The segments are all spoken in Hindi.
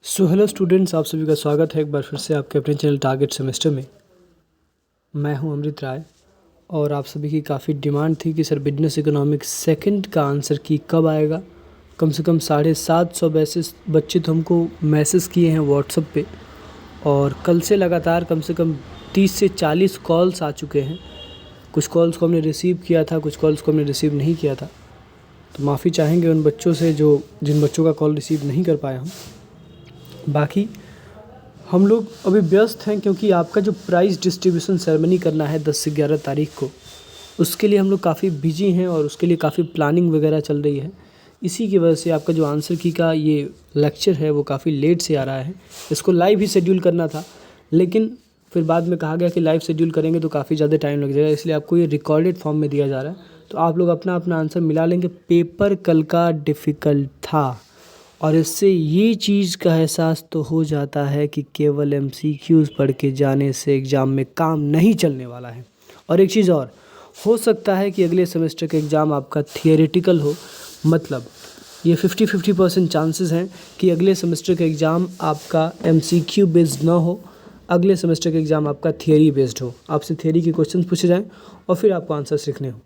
हेलो स्टूडेंट्स, आप सभी का स्वागत है एक बार फिर से आपके अपने चैनल टारगेट सेमेस्टर में। मैं हूं अमृत राय और आप सभी की काफ़ी डिमांड थी कि सर बिजनेस इकोनॉमिक्स सेकंड का आंसर की कब आएगा। कम से कम 750 बच्चे तो हमको मैसेज किए हैं व्हाट्सएप पे और कल से लगातार कम से कम 30 से 40 कॉल्स आ चुके हैं। कुछ कॉल्स को हमने रिसीव किया था, कुछ कॉल्स को हमने रिसीव नहीं किया था, तो माफ़ी चाहेंगे उन बच्चों से जिन बच्चों का कॉल रिसीव नहीं कर पाए हम। बाकी हम लोग अभी व्यस्त हैं क्योंकि आपका जो प्राइज़ डिस्ट्रीब्यूशन सेरेमनी करना है 10 से 11 तारीख को, उसके लिए हम लोग काफ़ी बिजी हैं और उसके लिए काफ़ी प्लानिंग वगैरह चल रही है। इसी की वजह से आपका जो आंसर की का ये लेक्चर है वो काफ़ी लेट से आ रहा है। इसको लाइव ही शेड्यूल करना था, लेकिन फिर बाद में कहा गया कि लाइव शेड्यूल करेंगे तो काफ़ी ज़्यादा टाइम लग जाएगा, इसलिए आपको ये रिकॉर्डेड फॉर्म में दिया जा रहा है। तो आप लोग अपना अपना आंसर मिला लेंगे। पेपर कल का डिफ़िकल्ट था और इससे ये चीज़ का एहसास तो हो जाता है कि केवल एमसीक्यूज़ पढ़ के जाने से एग्ज़ाम में काम नहीं चलने वाला है। और एक चीज़ और हो सकता है कि अगले सेमेस्टर का एग्ज़ाम आपका थियोरेटिकल हो, मतलब ये 50-50% चांसेस हैं कि अगले सेमेस्टर का एग्ज़ाम आपका एमसीक्यू बेस्ड ना हो, अगले सेमेस्टर का एग्ज़ाम आपका थियोरी बेस्ड हो। आपसे थियोरी के क्वेश्चन पूछे जाएँ और फिर आपको आंसर्स लिखने हो।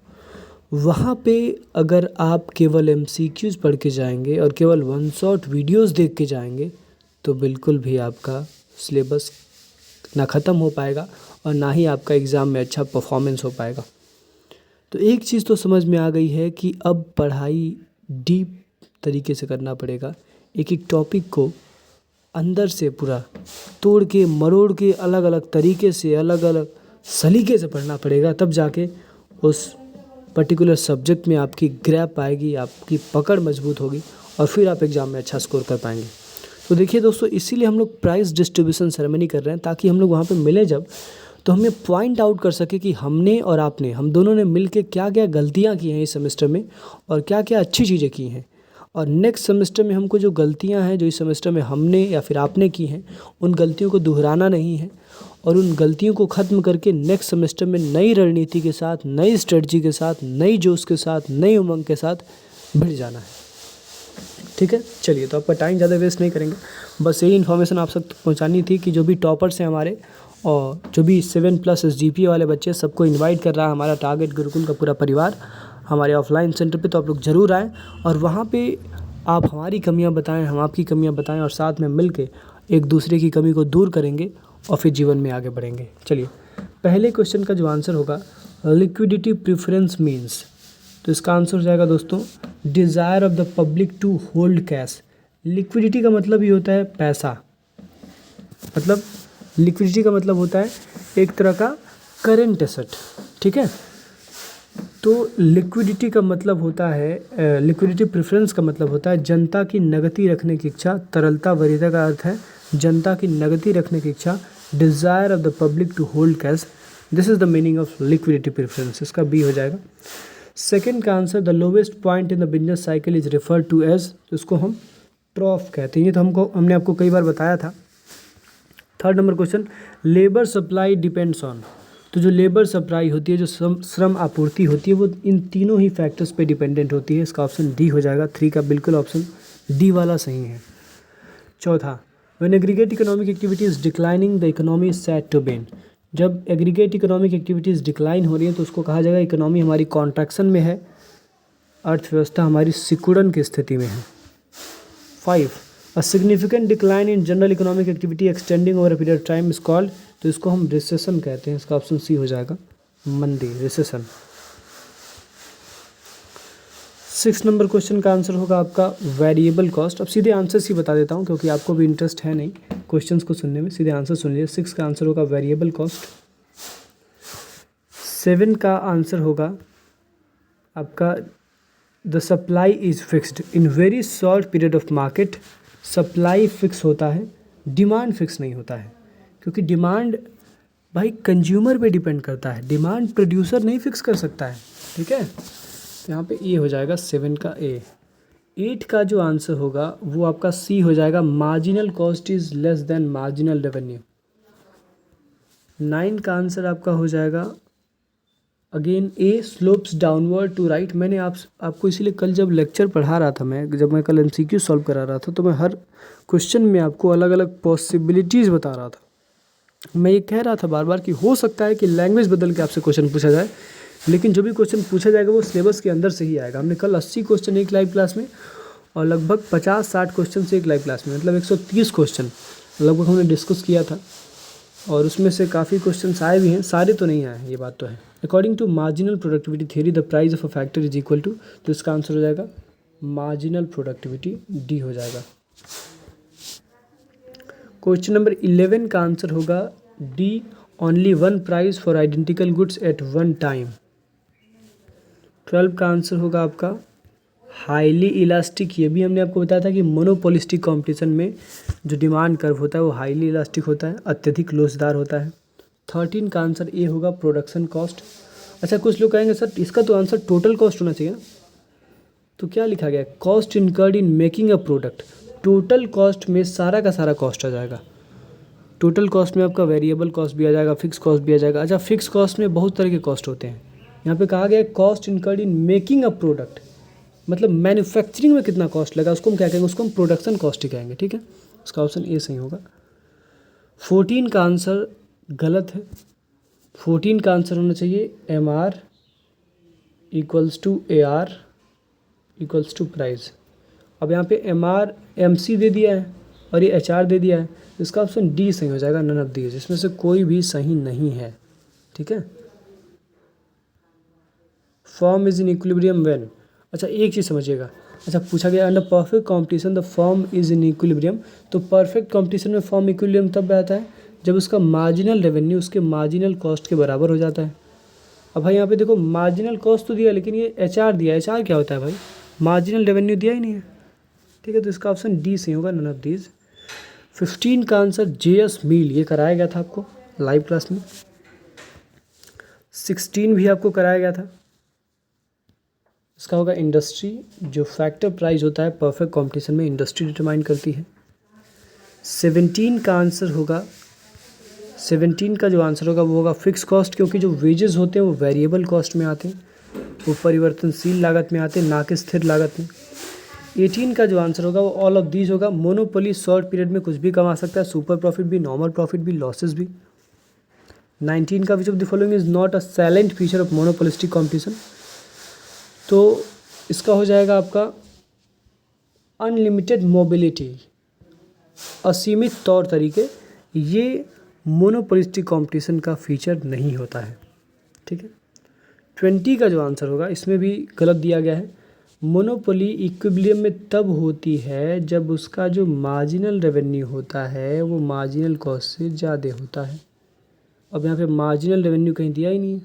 वहाँ पे अगर आप केवल एमसीक्यूज़ पढ़ के जाएंगे और केवल वन शॉट वीडियोस देख के जाएंगे तो बिल्कुल भी आपका सिलेबस ना ख़त्म हो पाएगा और ना ही आपका एग्ज़ाम में अच्छा परफॉर्मेंस हो पाएगा। तो एक चीज़ तो समझ में आ गई है कि अब पढ़ाई डीप तरीके से करना पड़ेगा। एक एक टॉपिक को अंदर से पूरा तोड़ के मरोड़ के अलग अलग तरीके से अलग अलग सलीके से पढ़ना पड़ेगा, तब जाके उस पर्टिकुलर सब्जेक्ट में आपकी ग्रैप आएगी, आपकी पकड़ मजबूत होगी और फिर आप एग्ज़ाम में अच्छा स्कोर कर पाएंगे। तो देखिए दोस्तों, इसीलिए हम लोग प्राइज़ डिस्ट्रीब्यूशन सेरेमनी कर रहे हैं, ताकि हम लोग वहाँ पे मिले जब तो हमें पॉइंट आउट कर सके कि हमने और आपने, हम दोनों ने मिल के क्या क्या गलतियाँ की हैं इस सेमेस्टर में और क्या क्या अच्छी चीज़ें की हैं। और नेक्स्ट सेमेस्टर में हमको जो गलतियाँ हैं जो इस सेमेस्टर में हमने या फिर आपने की हैं, उन गलतियों को दोहराना नहीं है और उन गलतियों को ख़त्म करके नेक्स्ट सेमेस्टर में नई रणनीति के साथ, नई स्ट्रेटजी के साथ, नई जोश के साथ, नई उमंग के साथ भिड़ जाना है। ठीक है, चलिए, तो आपका टाइम ज़्यादा वेस्ट नहीं करेंगे। बस यही इन्फॉर्मेशन आप सब तक पहुँचानी थी कि जो भी टॉपर्स हैं हमारे और जो भी 7+ SGPA वाले बच्चे, सबको इन्वाइट कर रहा है हमारा टारगेट गुरुकुल का पूरा परिवार हमारे ऑफलाइन सेंटर पे। तो आप लोग ज़रूर आएँ और वहाँ पे आप हमारी कमियाँ बताएं, हम आपकी कमियाँ बताएं और साथ में मिल के एक दूसरे की कमी को दूर करेंगे और फिर जीवन में आगे बढ़ेंगे। चलिए, पहले क्वेश्चन का जो आंसर होगा, लिक्विडिटी प्रेफरेंस मीन्स, तो इसका आंसर हो जाएगा दोस्तों, desire of the public to hold cash. Liquidity का मतलब ये होता है पैसा, मतलब लिक्विडिटी का मतलब होता है एक तरह का करेंट एसेट। ठीक है, तो लिक्विडिटी का मतलब होता है, लिक्विडिटी प्रेफरेंस का मतलब होता है जनता की नगदी रखने की इच्छा। तरलता वरीयता का अर्थ है जनता की नगदी रखने की इच्छा। Desire of the public to hold cash, this is the meaning of liquidity preference. इसका बी हो जाएगा। सेकंड का answer, the lowest point in the business cycle is referred to as, तो इसको हम ट्रॉफ कहते हैं। ये तो हमने आपको कई बार बताया था। Third number question, labour supply depends on, तो जो लेबर सप्लाई होती है, जो श्रम आपूर्ति होती है, वो इन तीनों ही फैक्टर्स पे डिपेंडेंट होती है। इसका ऑप्शन डी हो जाएगा। 3 का बिल्कुल ऑप्शन डी वाला सही है। चौथा, when aggregate economic activities declining the economy is said to be in, जब एग्रीगेट इकोनॉमिक एक्टिविटीज़ डिक्लाइन हो रही है तो उसको कहा जाएगा इकोनॉमी हमारी कॉन्ट्रैक्शन में है, अर्थव्यवस्था हमारी सिकुड़न की स्थिति में है। 5, a significant decline in general economic activity extending over a period of time is called, तो इसको हम रिसेशन कहते हैं। इसका ऑप्शन सी हो जाएगा, मंदी, रिसेशन। 6 नंबर क्वेश्चन का आंसर होगा आपका वेरिएबल कॉस्ट। अब सीधे आंसर ही बता देता हूँ क्योंकि आपको भी इंटरेस्ट है नहीं क्वेश्चंस को सुनने में, सीधे आंसर सुन लीजिए। 6 का आंसर होगा वेरिएबल कॉस्ट। 7 का आंसर होगा आपका the supply is fixed in very short period of market. Supply fix होता है, डिमांड फिक्स नहीं होता है, क्योंकि डिमांड भाई कंज्यूमर पे डिपेंड करता है, डिमांड प्रोड्यूसर नहीं फिक्स कर सकता है। ठीक है, यहाँ पे ये हो जाएगा 7 का ए। 8 का जो आंसर होगा वो आपका सी हो जाएगा, marginal cost is less than marginal revenue. 9 का आंसर आपका हो जाएगा again A slopes downward to right. मैंने आपको इसीलिए कल जब लेक्चर पढ़ा रहा था, जब मैं कल एमसीक्यू सॉल्व करा रहा था, तो मैं हर क्वेश्चन में आपको अलग अलग पॉसिबिलिटीज़ बता रहा था। मैं ये कह रहा था बार बार कि हो सकता है कि लैंग्वेज बदल के आपसे क्वेश्चन पूछा जाए, लेकिन जो भी क्वेश्चन पूछा जाएगा वो सिलेबस के अंदर से ही आएगा। हमने कल 80 क्वेश्चन एक लाइव क्लास में और लगभग 50-60 क्वेश्चन से एक लाइव क्लास में, मतलब 130 क्वेश्चन लगभग हमने डिस्कस किया था, और उसमें से काफ़ी क्वेश्चन आए भी हैं, सारे तो नहीं आए हैं, ये बात तो है। According to marginal productivity theory the price of a factor is equal to, तो इसका आंसर हो जाएगा मार्जिनल प्रोडक्टिविटी, डी हो जाएगा। क्वेश्चन नंबर 11 का आंसर होगा D, only one price for identical goods at one time. 12 का आंसर होगा आपका हाईली इलास्टिक। ये भी हमने आपको बताया था कि मोनोपोलिस्टिक कंपटीशन में जो डिमांड कर्व होता है वो हाईली इलास्टिक होता है, अत्यधिक लोचदार होता है। 13 का आंसर ए होगा प्रोडक्शन कॉस्ट। अच्छा, कुछ लोग कहेंगे सर इसका तो आंसर टोटल कॉस्ट होना चाहिए ना, तो क्या लिखा गया है, cost incurred in making a product. Total cost में सारा का सारा कॉस्ट आ जाएगा। टोटल कॉस्ट में आपका वेरिएबल कॉस्ट भी आ जाएगा, फिक्स कॉस्ट भी आ जाएगा। अच्छा, फिक्स कॉस्ट में बहुत तरह के कॉस्ट होते हैं। यहाँ पे कहा गया है cost incurred in making a product, मतलब मैन्युफैक्चरिंग में कितना कॉस्ट लगा उसको हम क्या कहेंगे, उसको हम प्रोडक्शन कॉस्ट ही कहेंगे। ठीक है, उसका ऑप्शन ए सही होगा। 14 का आंसर गलत है। 14 का आंसर होना चाहिए M R equals to A R equals to price. अब यहाँ पे एम आर एम सी दे दिया है और ये एच आर दे दिया है, इसका ऑप्शन डी सही हो जाएगा, नन ऑफ दीज, इसमें से कोई भी सही नहीं है। ठीक है, form is in equilibrium when. अच्छा, एक चीज़ समझिएगा। अच्छा, पूछा गया under perfect competition the form is in equilibrium, तो परफेक्ट कॉम्पिटिशन में फॉर्म इक्विलिब्रियम तब आता है जब उसका मार्जिनल रेवेन्यू उसके मार्जिनल कॉस्ट के बराबर हो जाता है। अब भाई यहाँ पे देखो मार्जिनल कॉस्ट तो दिया, लेकिन ये एच आर दिया। एच आर क्या होता है भाई, मार्जिनल रेवेन्यू दिया ही नहीं है। ठीक है, तो इसका ऑप्शन डी सही होगा, नन ऑफ दीज। 15 का आंसर जे एस मील, ये कराया गया था आपको लाइव क्लास में। 16 भी आपको कराया गया था, इसका होगा इंडस्ट्री। जो फैक्टर प्राइस होता है परफेक्ट कंपटीशन में इंडस्ट्री डिटरमाइन करती है। 17 का आंसर होगा, 17 का जो आंसर होगा वो होगा फिक्स कॉस्ट, क्योंकि जो वेजेस होते हैं वो वेरिएबल कॉस्ट में आते हैं, वो परिवर्तनशील लागत में आते हैं, ना कि स्थिर लागत में। 18 का जो आंसर होगा वो ऑल ऑफ दीज होगा। मोनोपोली शॉर्ट पीरियड में कुछ भी कमा सकता है, सुपर प्रॉफिट भी, नॉर्मल प्रॉफिट भी, लॉसेस भी। 19 का which of the following is not a silent feature of monopolistic competition, तो इसका हो जाएगा आपका अनलिमिटेड मोबिलिटी, असीमित तौर तरीके, ये मोनोपोलिस्टिक कंपटीशन का फीचर नहीं होता है। ठीक है, 20 का जो आंसर होगा इसमें भी गलत दिया गया है। मोनोपोली इक्विलिब्रियम में तब होती है जब उसका जो मार्जिनल रेवेन्यू होता है वो मार्जिनल कॉस्ट से ज़्यादा होता है। अब यहाँ पे मार्जिनल रेवेन्यू कहीं दिया ही नहीं है,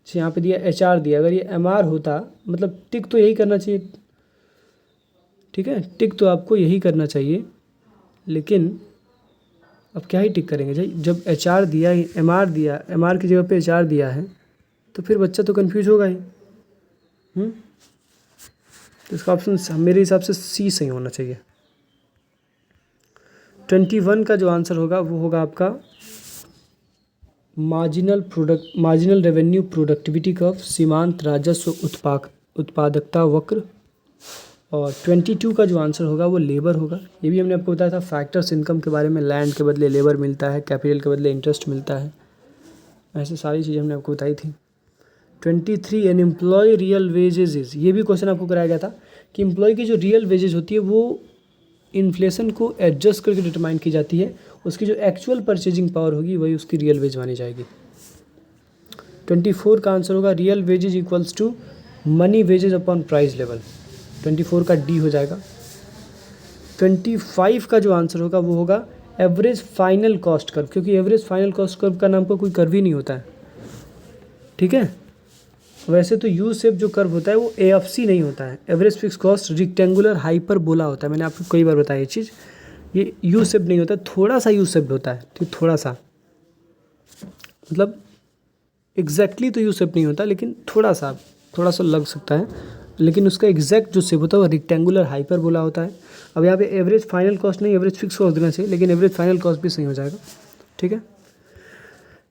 यहाँ पे दिया एच आर दिया। अगर ये एम आर होता, मतलब टिक तो यही करना चाहिए। ठीक है, टिक तो आपको यही करना चाहिए, लेकिन अब क्या ही टिक करेंगे जी, जब एच आर दिया ही, एम आर दिया, एम आर की जगह पे एच आर दिया है, तो फिर बच्चा तो कन्फ्यूज होगा ही। तो इसका ऑप्शन मेरे हिसाब से सी सही होना चाहिए। 21 का जो आंसर होगा वो होगा आपका मार्जिनल रेवेन्यू प्रोडक्टिविटी कर्व, सीमांत राजस्व उत्पादकता वक्र। और 22 का जो आंसर होगा वो लेबर होगा। ये भी हमने आपको बताया था फैक्टर्स इनकम के बारे में, लैंड के बदले लेबर मिलता है, कैपिटल के बदले इंटरेस्ट मिलता है, ऐसे सारी चीज़ें हमने आपको बताई थी। 23 an employ real wages is, ये भी क्वेश्चन आपको कराया गया था कि एम्प्लॉय की जो रियल वेजेज होती है वो इन्फ्लेशन को एडजस्ट करके डिटरमाइन की जाती है, उसकी जो एक्चुअल परचेजिंग पावर होगी वही उसकी रियल वेज मानी जाएगी। 24 का आंसर होगा real wages equals to money wages upon price level. 24 का डी हो जाएगा। 25 का जो आंसर होगा वो होगा एवरेज फाइनल कॉस्ट कर्व, क्योंकि एवरेज फाइनल कॉस्ट कर्व का नाम का कोई कर्व ही नहीं होता है। ठीक है, वैसे तो यू शेप जो कर्व होता है वो ए एफ सी नहीं होता है, average fix cost rectangular hyperbola होता है। मैंने आपको कई बार बताया ये चीज़, ये यू शेप नहीं होता, थोड़ा सा यू शेप होता है। ठीक, थोड़ा सा, मतलब एग्जैक्टली तो यू शेप नहीं होता, लेकिन थोड़ा सा लग सकता है, लेकिन उसका एग्जैक्ट जो शेप होता है वो रेक्टेंगुलर हाइपरबोला होता है। अब यहाँ पे एवरेज फाइनल कॉस्ट नहीं, एवरेज फिक्स कॉस्ट देना चाहिए, लेकिन एवरेज फाइनल कॉस्ट भी सही हो जाएगा। ठीक है,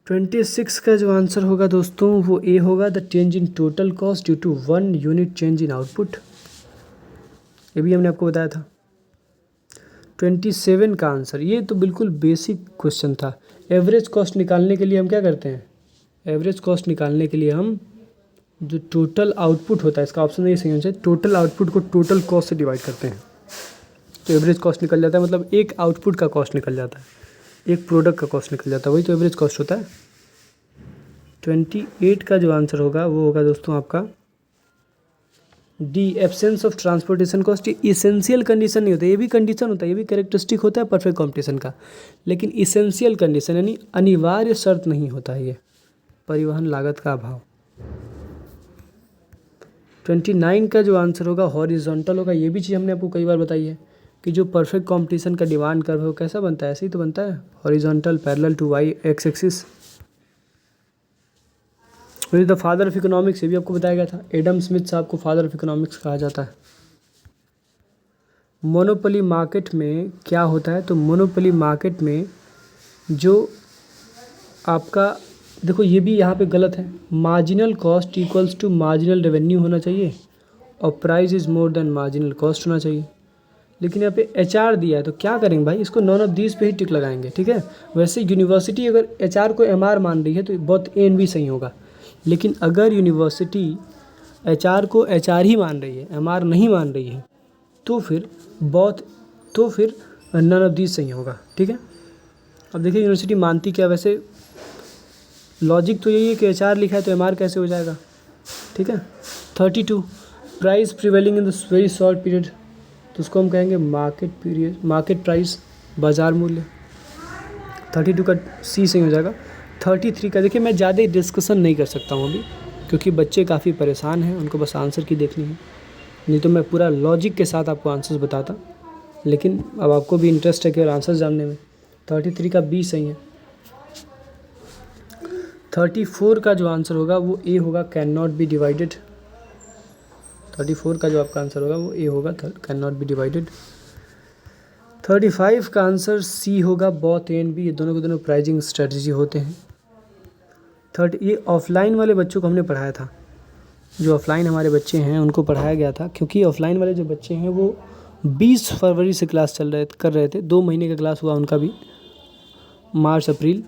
26 का जो आंसर होगा दोस्तों वो ए होगा, the change in total cost due to 1 unit change in output. ये भी हमने आपको बताया था। 27 का आंसर, ये तो बिल्कुल बेसिक क्वेश्चन था। एवरेज कॉस्ट निकालने के लिए हम क्या करते हैं? एवरेज कॉस्ट निकालने के लिए हम जो टोटल आउटपुट होता है, इसका ऑप्शन नहीं सही होना चाहिए, टोटल आउटपुट को टोटल कॉस्ट से डिवाइड करते हैं तो एवरेज कॉस्ट निकल जाता है। मतलब एक आउटपुट का कॉस्ट निकल जाता है, एक प्रोडक्ट का कॉस्ट निकल जाता है, वही तो एवरेज कॉस्ट होता है। 28 का जो आंसर होगा वो होगा दोस्तों आपका D, absence of transportation cost. ये इसेंशियल कंडीशन नहीं होता, ये भी कंडीशन होता है, ये भी कैरेक्टरिस्टिक होता है परफेक्ट कॉम्पिटिशन का, लेकिन इसेंशियल कंडीशन यानी अनिवार्य शर्त नहीं होता है ये, परिवहन लागत का अभाव। 29 का जो आंसर होगा हॉरिजॉन्टल होगा। ये भी चीज़ हमने आपको कई बार बताई है कि जो परफेक्ट कंपटीशन का डिमांड कर्व है वो कैसा बनता है, ऐसे ही तो बनता है, horizontal parallel to Y X axis. The father of economics, ये भी आपको बताया गया था, एडम स्मिथ साहब को फादर ऑफ इकोनॉमिक्स कहा जाता है। मोनोपोली मार्केट में क्या होता है? तो मोनोपोली मार्केट में जो आपका, देखो ये भी यहाँ पे गलत है, marginal cost equals to marginal revenue होना चाहिए और price is more than marginal cost होना चाहिए। लेकिन यहाँ पे HR दिया है तो क्या करेंगे भाई, इसको नॉन ऑफ दीज पे ही टिक लगाएंगे, ठीक है। वैसे यूनिवर्सिटी अगर HR को MR मान रही है तो बहुत A&B सही होगा, लेकिन अगर यूनिवर्सिटी HR को HR ही मान रही है, MR नहीं मान रही है, तो फिर नॉन ऑफ दीज सही होगा, ठीक है। अब देखिए यूनिवर्सिटी मानती क्या, वैसे लॉजिक तो यही है कि HR लिखा है तो MR कैसे हो जाएगा, ठीक है। 32 price prevailing in the very short period, तो उसको हम कहेंगे मार्केट पीरियड, मार्केट प्राइस, बाजार मूल्य। 32 का C सही हो जाएगा। 33 का, देखिए मैं ज़्यादा डिस्कशन नहीं कर सकता हूँ अभी क्योंकि बच्चे काफ़ी परेशान हैं, उनको बस आंसर की देखनी है, नहीं तो मैं पूरा लॉजिक के साथ आपको आंसर्स बताता, लेकिन अब आपको भी इंटरेस्ट है केवल आंसर जानने में। 33 का B सही है। 34 का जो आंसर होगा वो A होगा, कैन नॉट बी डिवाइडेड। 34 का जो आपका आंसर होगा वो A होगा, कैन नॉट बी डिवाइडेड। 35 का आंसर C होगा, बोथ A एंड B, ये दोनों के दोनों प्राइजिंग स्ट्रेटजी होते हैं। ये ऑफलाइन वाले बच्चों को हमने पढ़ाया था, जो ऑफलाइन हमारे बच्चे हैं उनको पढ़ाया गया था, क्योंकि ऑफलाइन वाले जो बच्चे हैं वो 20 फरवरी से क्लास कर रहे थे, 2 महीने का क्लास हुआ उनका भी, मार्च अप्रैल,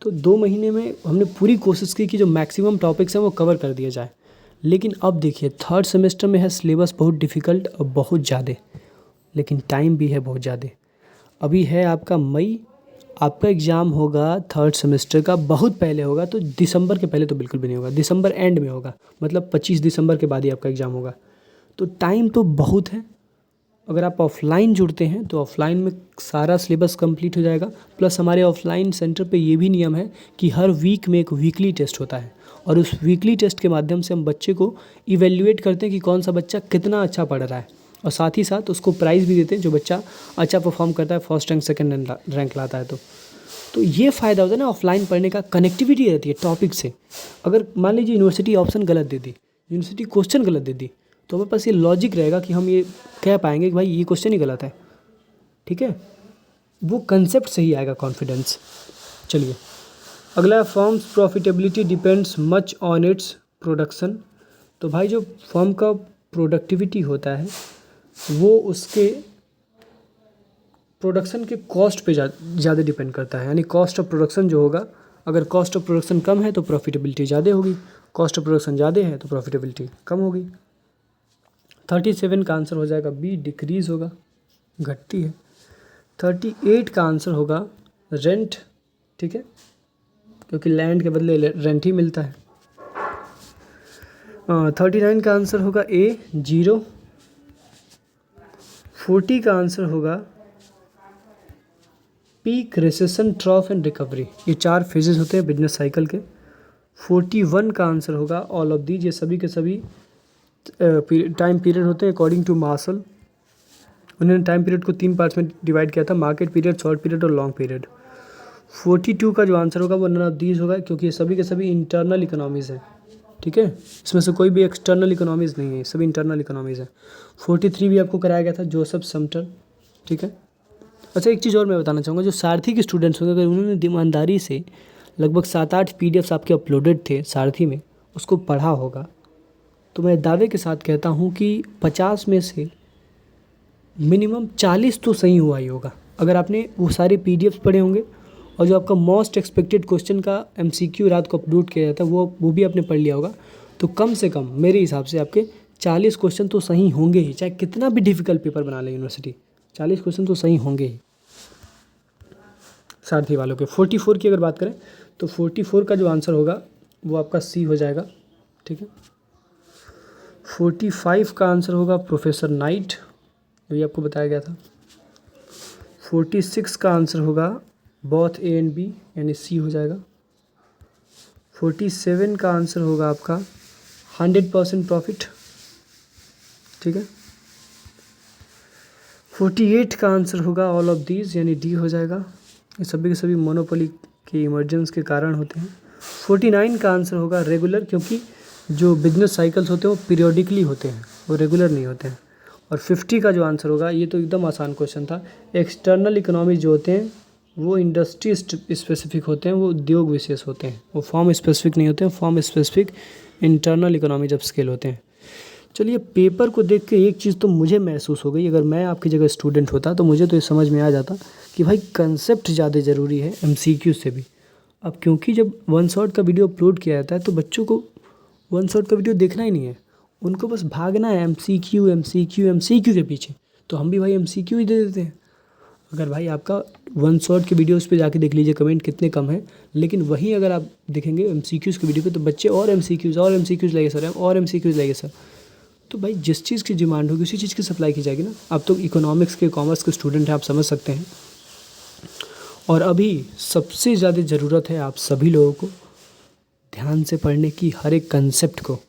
तो 2 महीने में हमने पूरी कोशिश की कि जो मैक्सिमम टॉपिक्स हैं वो कवर कर दिया जाए। लेकिन अब देखिए थर्ड सेमेस्टर में है सिलेबस बहुत डिफ़िकल्ट और बहुत ज़्यादा, लेकिन टाइम भी है बहुत ज़्यादा। अभी है आपका मई, आपका एग्ज़ाम होगा थर्ड सेमेस्टर का बहुत पहले होगा, तो दिसंबर के पहले तो बिल्कुल भी नहीं होगा, दिसंबर एंड में होगा, मतलब 25 दिसंबर के बाद ही आपका एग्ज़ाम होगा, तो टाइम तो बहुत है। अगर आप ऑफलाइन जुड़ते हैं तो ऑफलाइन में सारा सिलेबस कंप्लीट हो जाएगा, प्लस हमारे ऑफलाइन सेंटर पे ये भी नियम है कि हर वीक में एक वीकली टेस्ट होता है, और उस वीकली टेस्ट के माध्यम से हम बच्चे को इवेल्युएट करते हैं कि कौन सा बच्चा कितना अच्छा पढ़ रहा है, और साथ ही साथ उसको प्राइज़ भी देते हैं जो बच्चा अच्छा परफॉर्म करता है, फर्स्ट रैंक सेकंड रैंक लाता है। तो ये फ़ायदा होता है ना ऑफलाइन पढ़ने का, कनेक्टिविटी रहती है टॉपिक से। अगर मान लीजिए यूनिवर्सिटी ऑप्शन गलत दे दी, यूनिवर्सिटी क्वेश्चन गलत दे दी, तो हमारे पास ये लॉजिक रहेगा कि हम ये कह पाएंगे कि भाई ये क्वेश्चन ही गलत है, ठीक है, वो कंसेप्ट सही आएगा, कॉन्फिडेंस। चलिए अगला, forms profitability depends much on its production. तो भाई जो फॉर्म का प्रोडक्टिविटी होता है वो उसके प्रोडक्शन के कॉस्ट पे ज़्यादा डिपेंड करता है, यानी कॉस्ट ऑफ प्रोडक्शन जो होगा, अगर कॉस्ट ऑफ प्रोडक्शन कम है तो प्रॉफिटेबिलिटी ज़्यादा होगी, कॉस्ट ऑफ प्रोडक्शन ज़्यादा है तो प्रॉफिटेबिलिटी कम होगी। 37 का आंसर हो जाएगा बी, डिक्रीज़ होगा, घटती है। 38 का आंसर होगा रेंट, ठीक है, क्योंकि लैंड के बदले रेंट ही मिलता है। 39 का आंसर होगा ए, 0। 40 का आंसर होगा पीक, रिसेशन, ट्रॉफ एंड रिकवरी, ये 4 फेजेस होते हैं बिजनेस साइकिल के। 41 का आंसर होगा ऑल ऑफ दीज, ये सभी के सभी टाइम पीरियड होते हैं अकॉर्डिंग टू मार्शल। उन्होंने टाइम पीरियड को 3 पार्ट्स में डिवाइड किया था, मार्केट पीरियड, शॉर्ट पीरियड और लॉन्ग पीरियड। 42 का जो आंसर होगा वो नन ऑफ दीज होगा, क्योंकि ये सभी के सभी इंटरनल इकोनॉमीज़ हैं, ठीक है, इसमें से कोई भी एक्सटर्नल इकोनॉमीज़ नहीं है, सभी इंटरनल इकोनॉमीज़ हैं। 43 भी आपको कराया गया था, जोसेफ समटर, ठीक है। अच्छा एक चीज़ और मैं बताना चाहूँगा, जो सारथी के स्टूडेंट्स होंगे अगर उन्होंने ईमानदारी से लगभग 7-8 पीडीएफ्स आपके अपलोडेड थे सारथी में, उसको पढ़ा होगा, तो मैं दावे के साथ कहता हूँ कि 50 में से मिनिमम 40 तो सही हुआ ही होगा। अगर आपने वो सारे पीडीएफ्स पढ़े होंगे और जो आपका मोस्ट एक्सपेक्टेड क्वेश्चन का एमसीक्यू रात को अपलोड किया जाता है वो भी आपने पढ़ लिया होगा, तो कम से कम मेरे हिसाब से आपके 40 क्वेश्चन तो सही होंगे ही, चाहे कितना भी डिफ़िकल्ट पेपर बना ले यूनिवर्सिटी, 40 क्वेश्चन तो सही होंगे ही सारथी वालों के। 44 की अगर बात करें तो 44 का जो आंसर होगा वो आपका सी हो जाएगा, ठीक है। 45 का आंसर होगा प्रोफेसर नाइट, ये आपको बताया गया था। 46 का आंसर होगा बोथ ए एंड बी, यानी सी हो जाएगा। 47 का आंसर होगा आपका 100% प्रॉफिट, ठीक है। 48 का आंसर होगा ऑल ऑफ दीज, यानी डी हो जाएगा। ये सभी के सभी मोनोपोली के इमर्जेंस के कारण होते हैं। 49 का आंसर होगा रेगुलर, क्योंकि जो बिजनेस साइकिल्स होते हैं वो पीरियोडिकली होते हैं, वो रेगुलर नहीं होते हैं। और 50 का जो आंसर होगा, ये तो एकदम आसान क्वेश्चन था, एक्सटर्नल इकोनॉमी जो होते हैं वो इंडस्ट्री स्पेसिफिक होते हैं, वो उद्योग विशेष होते हैं, वो फॉर्म स्पेसिफिक नहीं होते हैं। फॉर्म स्पेसिफिक इंटरनल इकोनॉमी जब स्केल होते हैं। चलिए, पेपर को देख के एक चीज़ तो मुझे महसूस हो गई, अगर मैं आपकी जगह स्टूडेंट होता तो मुझे तो ये समझ में आ जाता कि भाई कंसेप्ट ज़्यादा ज़रूरी है एमसीक्यू से भी। अब क्योंकि जब वन शॉट का वीडियो अपलोड किया जाता है तो बच्चों को वन शॉट का वीडियो देखना ही नहीं है, उनको बस भागना है एमसीक्यू एमसीक्यू एमसीक्यू के पीछे। तो हम भी भाई एमसीक्यू ही दे देते हैं। अगर भाई आपका वन शॉट के वीडियोस पे जाके देख लीजिए कमेंट कितने कम हैं, लेकिन वहीं अगर आप देखेंगे एमसीक्यूज़ के वीडियो पे तो बच्चे और एमसीक्यूज़ लगे सर, और एमसीक्यूज़ लगे सर। तो भाई जिस चीज़ की डिमांड होगी उसी चीज़ की सप्लाई की जाएगी ना। आप तो इकोनॉमिक्स के, कॉमर्स के स्टूडेंट हैं, आप समझ सकते हैं। और अभी सबसे ज़्यादा ज़रूरत है आप सभी लोगों को ध्यान से पढ़ने की, हर एक कंसेप्ट को,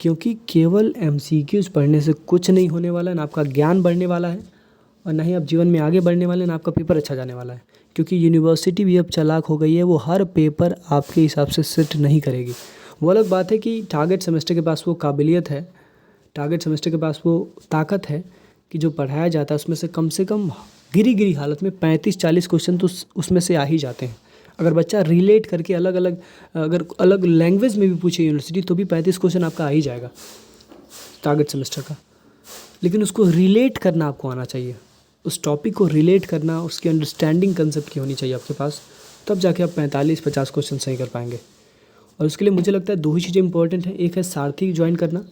क्योंकि केवल एमसीक्यूज़ पढ़ने से कुछ नहीं होने वाला है। ना आपका ज्ञान बढ़ने वाला है और ना ही आप जीवन में आगे बढ़ने वाले हैं, ना आपका पेपर अच्छा जाने वाला है। क्योंकि यूनिवर्सिटी भी अब चालाक हो गई है, वो हर पेपर आपके हिसाब से सेट नहीं करेगी। वो अलग बात है कि टारगेट सेमेस्टर के पास वो काबिलियत है, टारगेट सेमेस्टर के पास वो ताकत है कि जो पढ़ाया जाता है उसमें से कम गिरी हालत में 35-40 क्वेश्चन तो उसमें से आ ही जाते हैं। अगर बच्चा रिलेट करके अगर अलग लैंग्वेज में भी पूछे यूनिवर्सिटी तो भी 35 क्वेश्चन आपका आ ही जाएगा टारगेट सेमेस्टर का। लेकिन उसको रिलेट करना आपको आना चाहिए, उस टॉपिक को रिलेट करना, उसकी अंडरस्टैंडिंग कंसेप्ट की होनी चाहिए आपके पास, तब जाके आप 45-50 क्वेश्चन सही कर पाएंगे। और उसके लिए मुझे लगता है 2 ही चीज़ें इंपॉर्टेंट हैं। एक है सारथी ज्वाइन करना।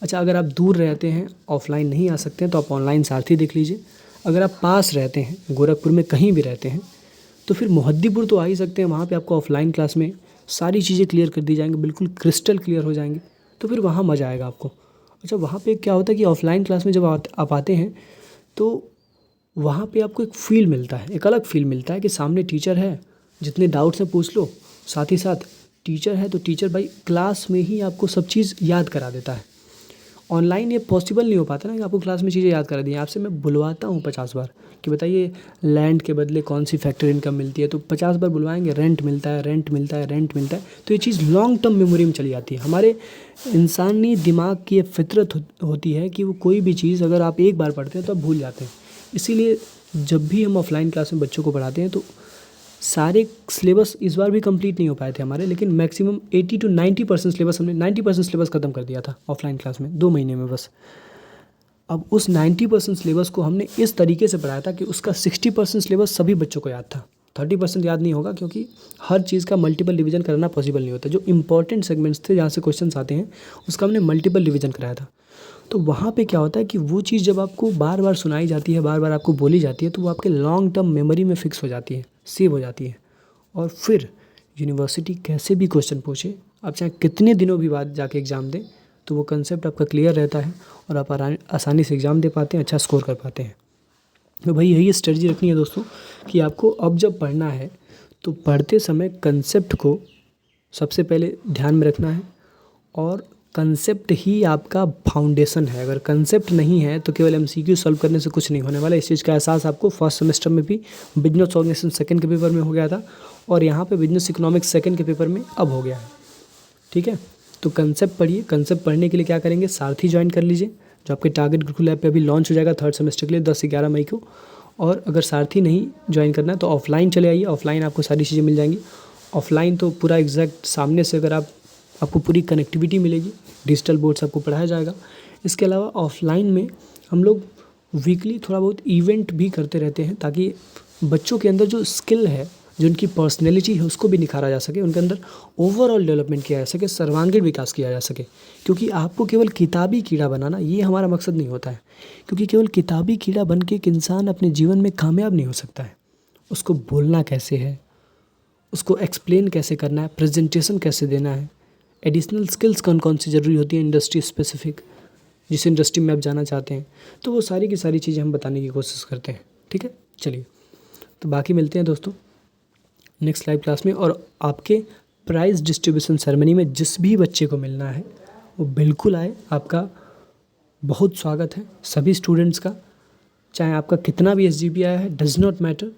अच्छा, अगर आप दूर रहते हैं, ऑफलाइन नहीं आ सकते हैं, तो आप ऑनलाइन सारथी देख लीजिए। अगर आप पास रहते हैं, गोरखपुर में कहीं भी रहते हैं, तो फिर मोहद्दीपुर तो आ ही सकते हैं। वहाँ पे आपको ऑफलाइन क्लास में सारी चीज़ें क्लियर कर दी जाएंगी, बिल्कुल क्रिस्टल क्लियर हो जाएंगी, तो फिर वहाँ मज़ा आएगा आपको। अच्छा, वहाँ पे क्या होता है कि ऑफलाइन क्लास में जब आप आते हैं तो वहाँ पे आपको एक फ़ील मिलता है, एक अलग फ़ील मिलता है कि सामने टीचर है, जितने डाउट्स हैं पूछ लो। साथ ही साथ टीचर है तो टीचर भाई क्लास में ही आपको सब चीज़ याद करा देता है। ऑनलाइन ये पॉसिबल नहीं हो पाता ना कि आपको क्लास में चीज़ें याद करा दी। आपसे मैं बुलवाता हूँ 50 बार कि बताइए लैंड के बदले कौन सी फैक्टर इनकम मिलती है, तो 50 बार बुलवाएंगे, रेंट मिलता है, रेंट मिलता है, रेंट मिलता है। तो ये चीज़ लॉन्ग टर्म मेमोरी में चली जाती है। हमारे इंसानी दिमाग की ये फितरत होती है कि वो कोई भी चीज़ अगर आप एक बार पढ़ते हैं तो आप भूल जाते हैं। इसीलिए जब भी हम ऑफलाइन क्लास में बच्चों को पढ़ाते हैं तो सारे सिलेबस इस बार भी कंप्लीट नहीं हो पाए थे हमारे, लेकिन मैक्सिमम 80 to 90% सिलेबस हमने 90% सिलेबस ख़त्म कर दिया था ऑफलाइन क्लास में 2 महीने में बस। अब उस 90% सिलेबस को हमने इस तरीके से पढ़ाया था कि उसका 60% सिलेबस सभी बच्चों को याद था, 30% याद नहीं होगा, क्योंकि हर चीज़ का मल्टीपल रिवीजन करना पॉसिबल नहीं होता। जो इंपॉर्टेंट सेगमेंट्स थे जहाँ से क्वेश्चंस आते हैं उसका हमने मल्टीपल रिवीजन कराया था। तो वहाँ पे क्या होता है कि वो चीज़ जब आपको बार बार सुनाई जाती है, बार बार आपको बोली जाती है, तो वो आपके लॉन्ग टर्म मेमोरी में फिक्स हो जाती है, सेव हो जाती है। और फिर यूनिवर्सिटी कैसे भी क्वेश्चन पूछे, आप चाहे कितने दिनों भी बाद जाके एग्ज़ाम दें, तो वो कंसेप्ट आपका क्लियर रहता है और आप आसानी से एग्ज़ाम दे पाते हैं, अच्छा स्कोर कर पाते हैं। तो भाई यही स्ट्रेटजी रखनी है दोस्तों कि आपको अब जब पढ़ना है तो पढ़ते समय कंसेप्ट को सबसे पहले ध्यान में रखना है, और कंसेप्ट ही आपका फाउंडेशन है। अगर कंसेप्ट नहीं है तो केवल एमसीक्यू सॉल्व करने से कुछ नहीं होने वाला। इस चीज़ का एहसास आपको फर्स्ट सेमेस्टर में भी बिजनेस ऑर्गेनाइजेशन सेकंड के पेपर में हो गया था, और यहाँ पे बिजनेस इकोनॉमिक्स सेकंड के पेपर में अब हो गया है। ठीक है, तो कंसेप्ट पढ़िए। कंसेप्ट पढ़ने के लिए क्या करेंगे, सारथी ज्वाइन कर लीजिए, जो आपके टारगेट गुरुकुल ऐप पे अभी लॉन्च हो जाएगा 3rd सेमेस्टर के लिए 10-11 मई को। और अगर सारथी नहीं ज्वाइन करना है तो ऑफलाइन चले आइए, ऑफलाइन आपको सारी चीज़ें मिल जाएंगी। ऑफलाइन तो पूरा एग्जैक्ट सामने से अगर आपको पूरी कनेक्टिविटी मिलेगी, डिजिटल बोर्ड से आपको पढ़ाया जाएगा। इसके अलावा ऑफलाइन में हम लोग वीकली थोड़ा बहुत इवेंट भी करते रहते हैं ताकि बच्चों के अंदर जो स्किल है, जो उनकी पर्सनैलिटी है, उसको भी निखारा जा सके, उनके अंदर ओवरऑल डेवलपमेंट किया जा सके, सर्वांगीण विकास किया जा सके। क्योंकि आपको केवल किताबी कीड़ा बनाना ये हमारा मकसद नहीं होता है, क्योंकि केवल किताबी कीड़ा बन के एक इंसान अपने जीवन में कामयाब नहीं हो सकता है। उसको बोलना कैसे है, उसको एक्सप्लेन कैसे करना है, प्रेजेंटेशन कैसे देना है, एडिशनल स्किल्स कौन कौन सी ज़रूरी होती हैं इंडस्ट्री स्पेसिफिक, जिस इंडस्ट्री में आप जाना चाहते हैं, तो वो सारी की सारी चीज़ें हम बताने की कोशिश करते हैं। ठीक है, चलिए तो बाकी मिलते हैं दोस्तों नेक्स्ट लाइव क्लास में। और आपके प्राइज़ डिस्ट्रीब्यूशन सेरेमनी में जिस भी बच्चे को मिलना है वो बिल्कुल आए, आपका बहुत स्वागत है सभी स्टूडेंट्स का। चाहे आपका कितना भी SGPA आया है, डज़ नॉट मैटर,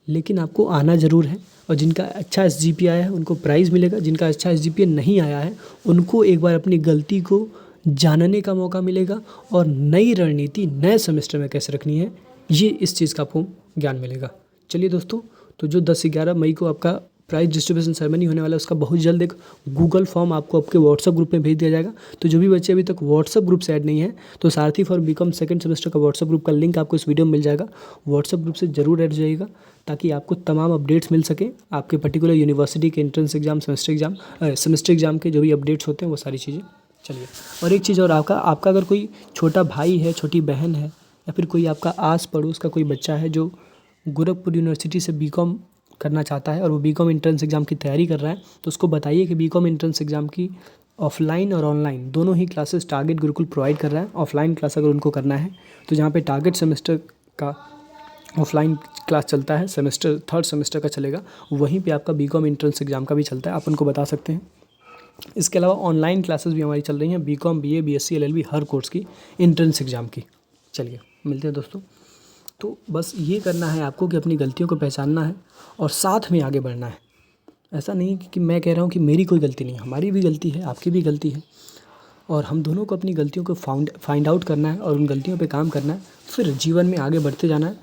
लेकिन आपको आना ज़रूर है। और जिनका अच्छा SGPA आया है उनको प्राइज़ मिलेगा, जिनका अच्छा SGPA नहीं आया है उनको एक बार अपनी गलती को जानने का मौका मिलेगा और नई रणनीति नए सेमेस्टर में कैसे रखनी है, ये इस चीज़ का आपको ज्ञान मिलेगा। चलिए दोस्तों, तो जो 10-11 मई को आपका प्राइज़ डिस्ट्रीब्यूशन सेरेमनी होने वाला है उसका बहुत जल्द एक गूगल फॉर्म आपको आपके व्हाट्सअप ग्रुप में भेज दिया जाएगा। तो जो भी बच्चे अभी तक व्हाट्सअप ग्रुप से ऐड नहीं है तो सारथी फॉर बीकॉम सेकंड सेमेस्टर का व्हाट्सअप ग्रुप का लिंक आपको इस वीडियो में मिल जाएगा। व्हाट्सअप ग्रुप से ज़रूर ऐड जाइएगा ताकि आपको तमाम अपडेट्स मिल सके, आपके पर्टिकुलर यूनिवर्सिटी के एंट्रेंस एग्जाम, सेमेस्टर एग्जाम के जो भी अपडेट्स होते हैं वो सारी चीज़ें। चलिए, और एक चीज़ और, आपका अगर कोई छोटा भाई है, छोटी बहन है, या फिर कोई आपका आस पड़ोस का कोई बच्चा है जो गोरखपुर यूनिवर्सिटी से बीकॉम करना चाहता है और वो बीकॉम एंट्रेंस एग्ज़ाम की तैयारी कर रहा है, तो उसको बताइए कि बीकॉम एंट्रेंस एग्ज़ाम की ऑफलाइन और ऑनलाइन दोनों ही क्लासेस टारगेट गुरुकुल प्रोवाइड कर रहा है। ऑफलाइन क्लास अगर उनको करना है तो जहाँ पे टारगेट सेमेस्टर का ऑफलाइन क्लास चलता है, सेमेस्टर 3rd सेमेस्टर का चलेगा, वहीं पे आपका बीकॉम एंट्रेंस एग्ज़ाम का भी चलता है, आप उनको बता सकते हैं। इसके अलावा ऑनलाइन क्लासेस भी हमारी चल रही हैं बीकॉम, BA, BSc, LLB हर कोर्स की एंट्रेंस एग्ज़ाम की। चलिए मिलते हैं दोस्तों। तो बस ये करना है आपको कि अपनी गलतियों को पहचानना है और साथ में आगे बढ़ना है। ऐसा नहीं कि मैं कह रहा हूँ कि मेरी कोई गलती नहीं है, हमारी भी गलती है, आपकी भी गलती है, और हम दोनों को अपनी गलतियों को फाइंड आउट करना है और उन गलतियों पे काम करना है, फिर जीवन में आगे बढ़ते जाना है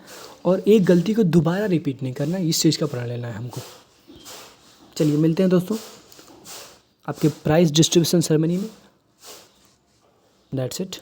और एक गलती को दोबारा रिपीट नहीं करना है, इस चीज़ का प्रण लेना है हमको। चलिए मिलते हैं दोस्तों आपके प्राइज़ डिस्ट्रीब्यूशन सेरेमनी में। That's it.